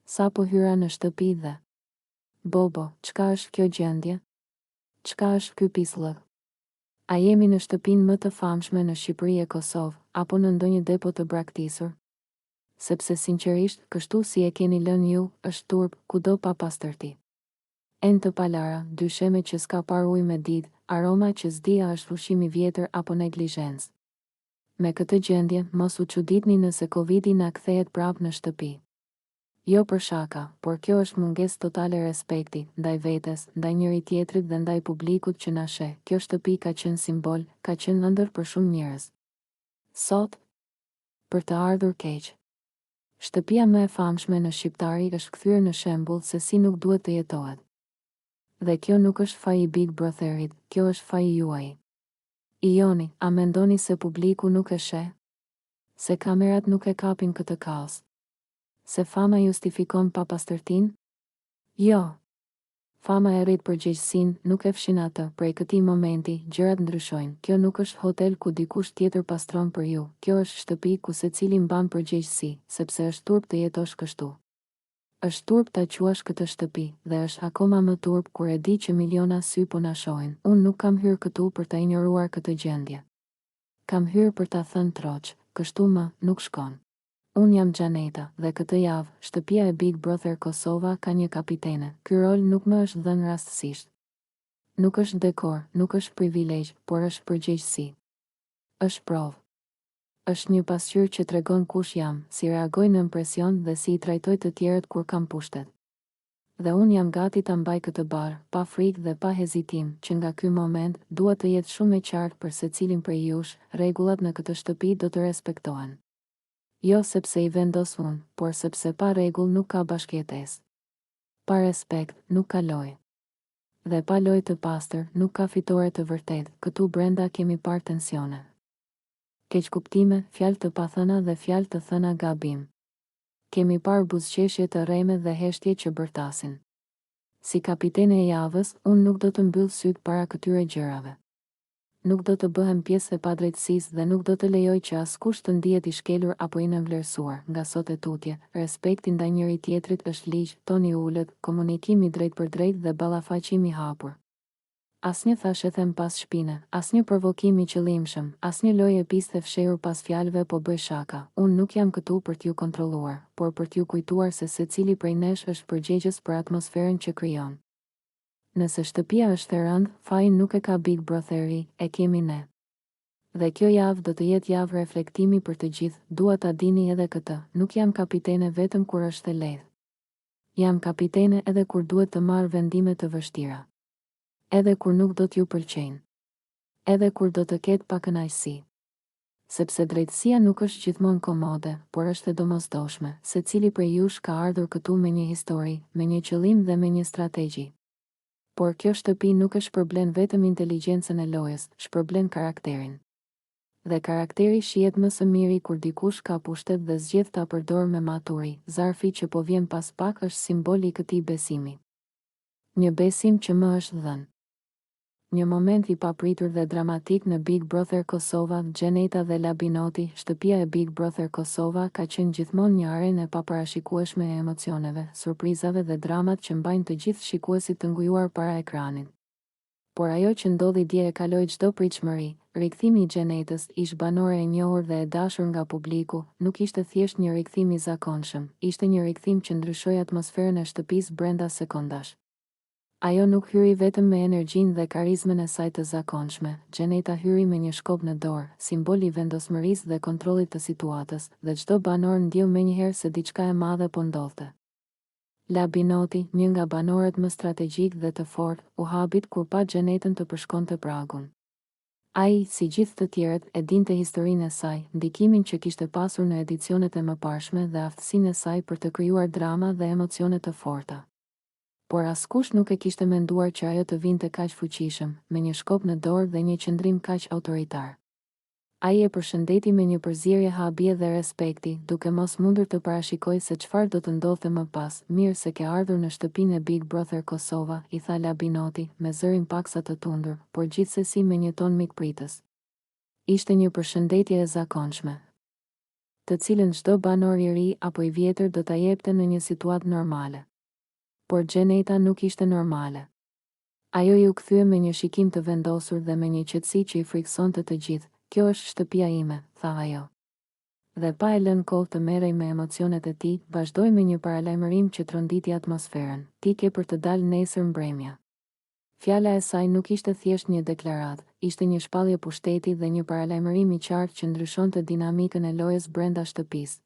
Sa po hyra në shtëpi dhe Bobo, çka është kjo gjendje? Çka është ky pislëk? A jemi në shtëpinë më të famshme në Shqipëri e Kosovë, apo në ndonjë depo të braktisur? Sepse sinqerisht, kështu si e keni lënë ju, është turp, kudo pa pastërti. En të palara, dysheme që s'ka par ujë me ditë, aroma që s'dia është ushqim i vjetër apo neglizhencë. Me këtë gjendje, mos u çuditni nëse Covidi na kthehet prapë në shtëpi. Jo për shaka, por kjo është mungesë totale respekti, ndaj vetes, ndaj njëri tjetrit dhe ndaj publikut që na sheh. Kjo shtëpi ka qenë simbol, ka qenë ëndër për shumë njerëz. Sot, për të ardhur keq. Shtëpia më e famshme në shqiptari është kthyer në shembull se si nuk duhet të jetohet. Dhe kjo nuk është faji Big Brotherit, kjo është faji juaj. I joni, a mendoni se publiku nuk e sheh? Se kamerat nuk e kapin këtë kaos? Se fama justifikon pa pastërtin? Jo. Fama e rrit përgjegjësinë, nuk e fshin atë. Prej këtij momenti, gjërat ndryshojnë. Kjo nuk është hotel ku dikush tjetër pastron për ju. Kjo është shtëpi ku secili mban përgjegjësi, sepse është turp të jetosh kështu. Është turp ta quash këtë shtëpi, dhe është akoma më turp kur e di që miliona sy po na shohin. Unë nuk kam hyrë këtu për ta injoruar këtë gjendje. Kam hyrë për ta thënë troç, kështu më nuk shkon. Unë jam Xhaneta, dhe këtë javë, shtëpia e Big Brother Kosova ka një kapitene. Ky rol nuk më është dhënë rastësisht. Nuk është dekor, nuk është privilegj, por është përgjegjësi. Është provë. Është një pasqyrë që tregon kush jam, si reagoj në impresion dhe si I trajtoj të tjerët kur kam pushtet. Dhe unë jam gati ta mbaj këtë barë, pa frikë dhe pa hezitim, që nga ky moment dua të jetë shumë e qartë për secilin prej jush, rregullat në këtë shtëpi do të respektohen. Jo sepse I vendos unë, por sepse pa rregull nuk ka bashkëjetesë. Pa respekt nuk ka lojë. Dhe pa lojë të pastër nuk ka fitore të vërtetë. Këtu brenda kemi parë tensione. Keqkuptime, fjalë të pathëna dhe fjalë të thëna gabim. Kemi parë buzëqeshje të rreme dhe heshtje që bërtasin. Si kapitene e javës, unë nuk do të mbyll syt para këtyre gjërave. Nuk do të bëhem pjesë e padrejtësisë dhe nuk do të lejoj që askush të ndihet I shkelur apo I nënvlerësuar. Nga sot e tutje, respekti ndaj njëri tjetrit është ligj, toni ulët, komunikimi drejt për drejt dhe ballafaqimi I hapur. Asnjë thashë e them pas shpine, asnjë provokim I qëllimshëm, asnjë lojë episte fshehur pas fjalëve po bëj shaka. Unë nuk jam këtu për t'ju kontrolluar, por për t'ju kujtuar se secili prej nesh është përgjegjës për atmosferën që krijon. Nëse shtëpia është e rëndë, fajin nuk e ka Big Brotheri, e kemi ne. Dhe kjo javë do të jetë javë reflektimi për të gjithë, dua ta dini edhe këtë, nuk jam kapitene vetëm kur është e lehtë. Jam kapitene edhe kur duhet të marr vendime të vështira. Edhe kur nuk do t'ju pëlqejnë. Edhe kur do të ketë pakënaqësi. Sepse drejtësia nuk është gjithmonë komode, por është e domosdoshme. Secili prej jush ka ardhur këtu me një histori, me një qëllim dhe me një strategji. Por kjo shtëpi nuk e shpërblen vetëm inteligjencën e lojës, shpërblen karakterin. Dhe karakteri shihet më së miri kur dikush ka pushtet dhe zgjedh ta përdor me maturi. Zarfi që po vjen pas pak është simbol I këtij besimi. Një besim që më është dhënë. Një moment I papritur dhe dramatik në Big Brother Kosova, Xhaneta dhe Labinoti, shtëpia e Big Brother Kosova ka qenë gjithmonë një arenë e paparashikueshme e emocioneve, surprizave dhe dramat që mbajnë të gjithë shikuesit të ngujuar para ekranit. Por ajo që ndodhi dje e kaloi çdo pritshmëri. Rikthimi I Xhanetës, ish banore e njohur dhe e dashur nga publiku, nuk ishte thjesht një rikthim I zakonshëm, ishte një rikthim që ndryshoi atmosferën e shtëpisë brenda sekondash. Ajo nuk hyri vetëm me energjinë dhe karizmën e saj të zakonshme. Xhaneta hyri me një shkop në dorë, simbol I vendosmërisë dhe kontrollit të situatës, dhe çdo banor ndjeu menjëherë se diçka e madhe po ndodhte. Labinoti, një nga banorët më strategjik dhe të fortë, u habit kur pa Xhanetën të përshkonte pragun. Ai, si gjithë të tjerët, e dinte historinë e saj, ndikimin që kishte pasur në edicionet e mëparshme dhe aftësinë e saj për të krijuar drama dhe emocione të forta. Por askush nuk e kishte menduar që ajo të vinte kaq fuqishëm, me një shkop në dorë dhe një qëndrim kaq autoritar. Ai e përshëndeti me një përzierje habie dhe respekti, duke mos mundur të parashikojë se çfarë do të ndodhte më pas. Mirë se ke ardhur në shtëpinë e Big Brother Kosova, I tha Labinoti, me zërin paksa të tundur, por gjithsesi me një ton mikpritës. Ishte një përshëndetje e zakonshme. të cilën çdo banor i ri apo i vjetër do ta jepte në një situatë normale. Por Gjeneta nuk ishte normale. Ajo ju kthye me një shikim të vendosur dhe me një qetësi që i friksonte të gjithë. Kjo është shtëpia ime, tha ajo. Dhe pa e lënë kohë të merrej me emocionet e tij, vazhdoi me një paralajmërim që tronditi atmosferën. Ti ke për të dalë nesër mbrëmja. Fjala e saj nuk ishte thjesht një deklaratë, ishte një shpallje pushteti dhe një paralajmërim i qartë që ndryshonte dinamikën e lojës brenda shtëpisë.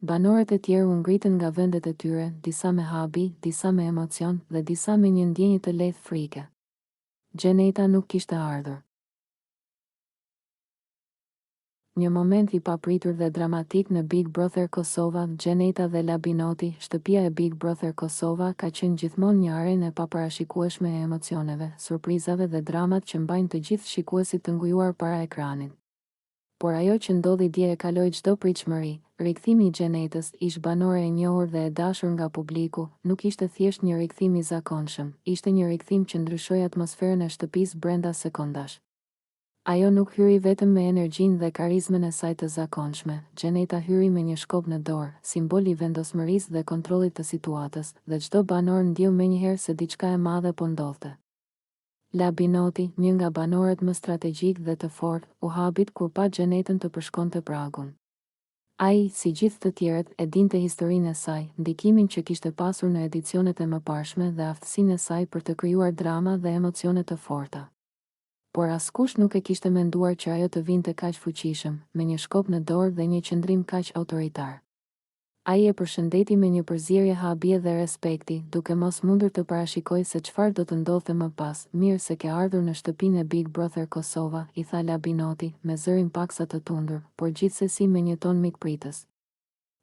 Banorët e tjerë u ngritën nga vendet e tyre, disa me habi, disa me emocion dhe disa me një ndjenjë të lehtë frike. Gjeneta nuk kishte ardhur. Një moment i papritur dhe dramatik në Big Brother Kosova, Gjeneta dhe Labinoti, shtëpia e Big Brother Kosova ka qenë gjithmonë një arenë e paparashikueshme e emocioneve, surprizave dhe dramat që mbajnë të gjithë shikuesit të ngujuar para ekranit. Por ajo që ndodhi dje e kaloi çdo pritshmëri. Rikthimi i Gjenetës, ish banore e njohur dhe e dashur nga publiku, nuk ishte thjesht një rikthim i zakonshëm, ishte një rikthim që ndryshoi atmosferën e shtëpisë brenda sekondash. Ajo nuk hyri vetëm me energjinë dhe karizmën e saj të zakonshme. Gjeneta hyri me një shkop në dorë, simbol i vendosmërisë dhe kontrollit të situatës, dhe çdo banor ndjeu menjëherë se diçka e madhe po ndodhte. Labinoti, një nga banorët më strategjik dhe të fortë, u habit kur pa Gjenetën të përshkonte pragun. Ai, si gjithë të tjerët, e dinte historinë e saj, ndikimin që kishte pasur në edicionet e mëparshme dhe aftësinë e saj për të krijuar drama dhe emocione të forta. Por askush nuk e kishte menduar që ajo të vinte kaq fuqishëm, me një shkop në dorë dhe një qëndrim kaq autoritar. Ai e përshëndeti me një përzierje habie dhe respekti, duke mos mundur të parashikojë se çfarë do të ndodhte më pas. Mirë se ke ardhur në shtëpinë e Big Brother Kosova, i tha Labinoti, me zërin paksa të tundur, por gjithsesi me një ton mikpritës.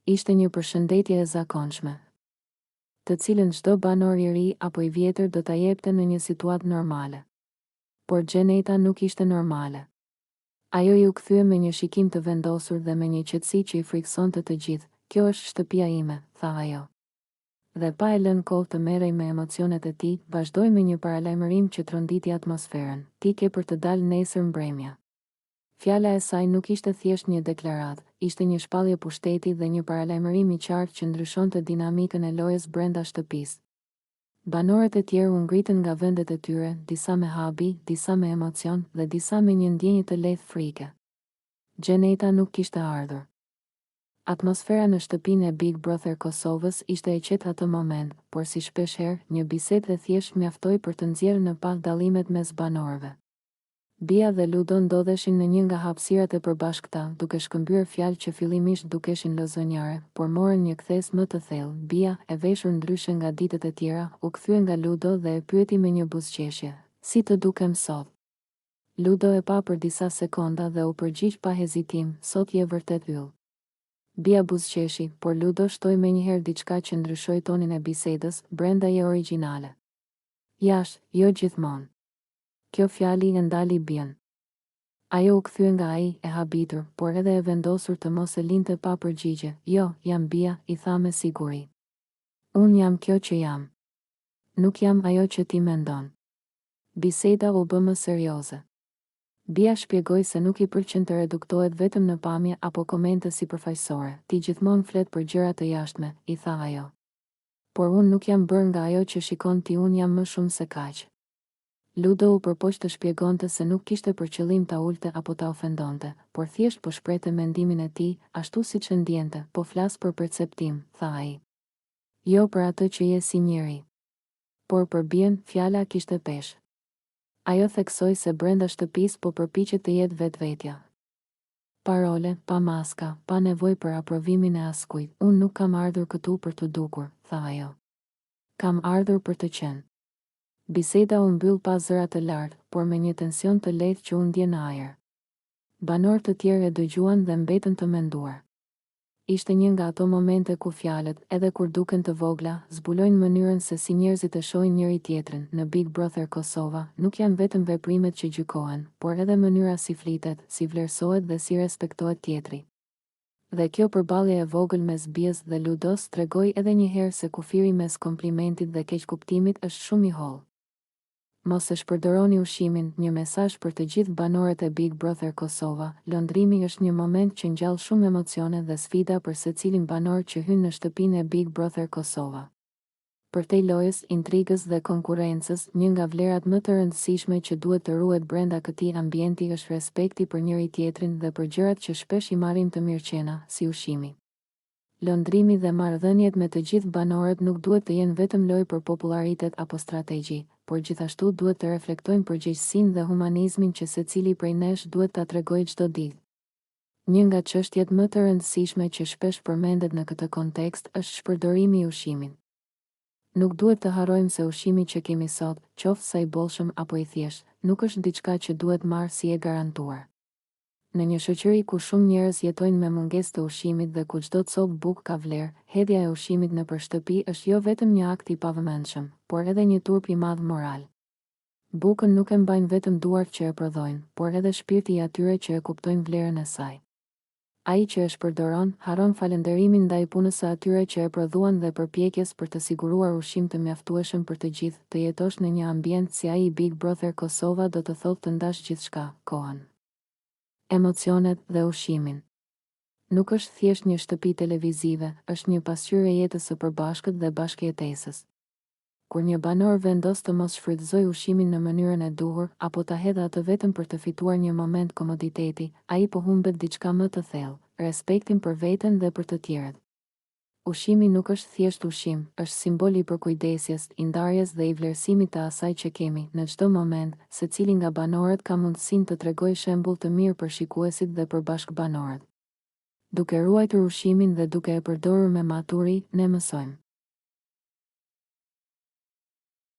Ishte një përshëndetje e zakonshme, të cilën çdo banor i ri apo i vjetër do ta jepte në një situatë normale. Por Gjeneta nuk ishte normale. Ajo ju kthye me një shikim të vendosur dhe me një qetësi që i friksonte të gjithë. Kjo është shtëpia ime, tha ajo. Dhe pa e lënë kohë të merrej me emocionet e tij, vazhdoi me një paralajmërim që tronditi atmosferën. Ti ke për të dalë nesër mbrëmja. Fjala e saj nuk ishte thjesht një deklaratë, ishte një shpallje pushteti dhe një paralajmërim i qartë që ndryshonte dinamikën e lojës brenda shtëpisë. Banorët e tjerë u ngritën nga vendet e tyre, disa me habi, disa me emocion dhe disa me një ndjenjë të lehtë frike. Gjeneta nuk kishte ardhur. Atmosfera në shtëpinë e Big Brother Kosovës ishte e qetë atë moment, por si shpeshherë, një bisedë e thjeshtë mjaftoi për të nxjerrë në pak dallimet mes banorëve. Bia dhe Ludo ndodheshin në një nga hapësirat e përbashkëta, duke shkëmbyer fjalë që fillimisht dukeshin lozonjare, por morën një kthes më të thellë. Bia, e veshur ndryshe nga ditët e tjera, u kthye nga Ludo dhe e pyeti me një buzëqeshje: "Si të dukem sot?" Ludo e pa për disa sekonda dhe u përgjigj pa hezitim: "Sot je vërtet yll." Bia buzëqeshi, por Ludo shtoi menjëherë diçka që ndryshoi tonin e bisedës: "Brenda je origjinale." "Jashtë, jo gjithmonë." Kjo fjali e ndali Bien. Ajo u kthye nga ai, e habitur, por edhe e vendosur të mos e linte pa përgjigje. "Jo, jam Bia," i tha me siguri. "Unë jam kjo që jam. Nuk jam ajo që ti mendon." Biseda u bë më serioze. Bia shpjegoi se nuk i pëlqen të reduktohet vetëm në pamje apo komente sipërfaqësore. "Ti gjithmonë flet për gjëra të jashtme," i tha ajo. "Por unë nuk jam bërë nga ajo që shikon ti, unë jam më shumë se kaq." Ludo u përpoq të shpjegonte se nuk kishte për qëllim ta ulte apo ta ofendonte, por thjesht po shprehte mendimin e tij, ashtu siç e ndjente. "Po flas për perceptim," tha ai. "Jo për atë që je si njeri." Por për Bien, fjala kishte peshë. Ajo theksoi se brenda shtëpisë po përpiqet të jetë vetvetja. "Parole, pa maska, pa nevojë për aprovimin e askujt. Unë nuk kam ardhur këtu për të dukur," tha ajo. "Kam ardhur për të qenë." Biseda u mbyll pa zëra të lartë, por me një tension të lehtë që u ndje në ajër. Banorët të tjerë e dëgjuan dhe mbetën të menduar. Ishte një nga ato momente ku fjalët, edhe kur duken të vogla, zbulojnë mënyrën se si njerëzit e shohin njëri tjetrin. Në Big Brother Kosova nuk janë vetëm veprimet që gjykohen, por edhe mënyra si flitet, si vlerësohet dhe si respektohet tjetri. Dhe kjo përballje e vogël mes Bies dhe Ludos tregoi edhe një herë se kufiri mes komplimentit dhe keqkuptimit është shumë i hollë. Mos e shpërdoroni ushqimin, një mesazh për të gjithë banorët e Big Brother Kosova. Lëndrimi është një moment që ngjall shumë emocione dhe sfida për secilin banor që hyn në shtëpinë e Big Brother Kosova. Përtej lojës, intrigës dhe konkurrencës, një nga vlerat më të rëndësishme që duhet të ruhet brenda këtij ambienti është respekti për njëri tjetrin dhe për gjërat që shpesh i marrim të mirëqena, si ushqimi. Lëndrimi dhe marrëdhëniet me të gjithë banorët nuk duhet të jenë vetëm lojë për popularitet apo strategji, por gjithashtu duhet të reflektojnë përgjegjësinë dhe humanizmin që secili prej nesh duhet ta tregojë çdo ditë. Një nga çështjet më të rëndësishme që shpesh përmendet në këtë kontekst është shpërdorimi i ushqimit. Nuk duhet të harrojmë se ushqimi që kemi sot, qoftë sa i bollshëm apo i thjeshtë, nuk është diçka që duhet marrë si e garantuar. Në një shoqëri ku shumë njerëz jetojnë me mungesë të ushqimit dhe ku çdo copë bukë ka vlerë, hedhja e ushqimit nëpër shtëpi është jo vetëm një akt i pavëmendshëm, por edhe një turp i madh moral. Bukën nuk e mbajnë vetëm duart që e prodhojnë, por edhe shpirti i atyre që e kuptojnë vlerën e saj. Ai që e shpërdoron, harron falënderimin ndaj punës së atyre që e prodhuan dhe përpjekjes për të siguruar ushqim të mjaftueshëm për të gjithë. Të jetosh në një ambient si ai i Big Brother Kosova do të thotë të ndash gjithçka, kohën, emocionet dhe ushqimin. Nuk është thjesht një shtëpi televizive, është një pasqyrë e jetës së përbashkët dhe bashkëjetesës. Kur një banor vendos të mos shfrytëzojë ushqimin në mënyrën e duhur, apo ta hedhë atë vetëm për të fituar një moment komoditeti, ai po humbet diçka më të thellë, respektin për veten dhe për të tjerët. Ushqimi nuk është thjesht ushqim, është simbol i përkujdesjes, i ndarjes dhe i vlerësimit të asaj që kemi. Në çdo moment, secili nga banorët ka mundësinë të tregojë shembull të mirë për shikuesit dhe për bashkëbanorët. Duke ruajtur ushqimin dhe duke e përdorur me maturi, ne mësojmë